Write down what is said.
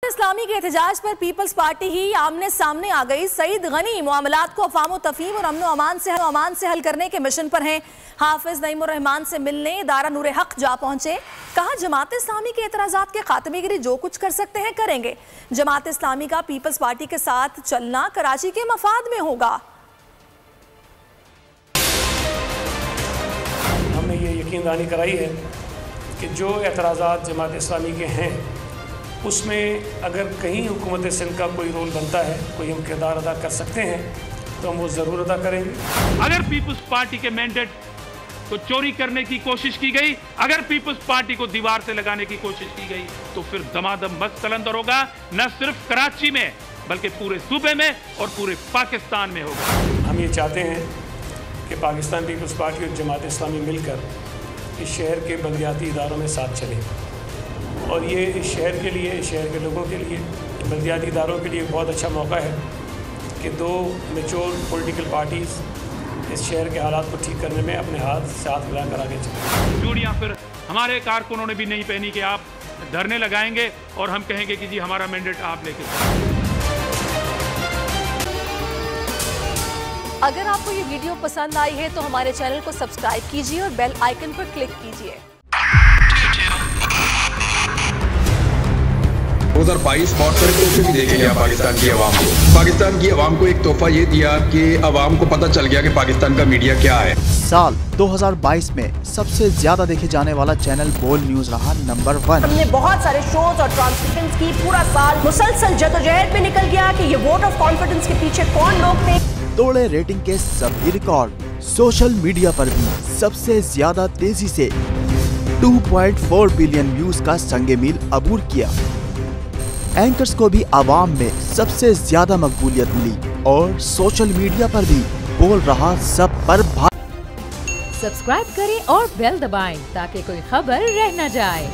इस्लामी के एहतजाज पर पीपल्स पार्टी ही आमने सामने आ गई। सईद गनी मामलात को अफ़वाह तफ़हीम और अमन अमान से हल करने के मिशन पर हैं। हाफिज नईमुर रहमान से मिलने इदारा नूर हक जा पहुंचे। कहा जमात इस्लामी के एतराज़ात के खात्मे के लिए जो कुछ कर सकते हैं करेंगे। जमात इस्लामी का पीपल्स पार्टी के साथ चलना कराची के मफाद में होगा। हमने ये यकीन दहानी कराई है कि जो एतराज़ात जमात इस्लामी के हैं उसमें अगर कहीं हुकूमत सिंध का कोई रोल बनता है, कोई हम किरदार अदा कर सकते हैं तो हम वो ज़रूर अदा करेंगे। अगर पीपल्स पार्टी के मैंडेट को चोरी करने की कोशिश की गई, अगर पीपल्स पार्टी को दीवार से लगाने की कोशिश की गई तो फिर दमादम मस्त कलंदर होगा, न सिर्फ कराची में बल्कि पूरे सूबे में और पूरे पाकिस्तान में होगा। हम ये चाहते हैं कि पाकिस्तान पीपल्स पार्टी और जमात इस्लामी मिलकर इस शहर के बल्दियाती इदारों में साथ चलें और ये इस शहर के लिए, इस शहर के लोगों के लिए, बल्दियाती इदारों के लिए बहुत अच्छा मौका है कि दो मैच्योर पॉलिटिकल पार्टीज़ इस शहर के हालात को ठीक करने में अपने साथ मिलाकर आगे चलें। चूड़ियाँ फिर हमारे कारकुनों ने भी नहीं पहनी कि आप धरने लगाएंगे और हम कहेंगे कि जी हमारा मैंडेट आप लेके। अगर आपको ये वीडियो पसंद आई है तो हमारे चैनल को सब्सक्राइब कीजिए और बेल आइकन पर क्लिक कीजिए। 2022 बॉक्सर तोहफे भी देके गया पाकिस्तान की अवाम को एक तोहफा ये दिया कि अवाम को पता चल गया कि पाकिस्तान का मीडिया क्या है। साल 2022 में सबसे ज्यादा देखे जाने वाला चैनल बोल न्यूज रहा नंबर 1। हमने बहुत सारे शोज और ट्रांसमिशंस की, पूरा साल मुसलसल जदोजहद में निकल गया कि ये वोट ऑफ कॉन्फिडेंस के पीछे कौन लोग थे। तोड़े रेटिंग के सभी रिकॉर्ड। सोशल मीडिया पर भी सबसे ज्यादा तेजी से 2.4 बिलियन व्यूज का संगे मील अबूर किया। एंकर्स को भी आवाम में सबसे ज्यादा मकबूलियत मिली और सोशल मीडिया पर भी बोल रहा सब पर सब्सक्राइब करें और बेल दबाएं ताकि कोई खबर रह न जाए।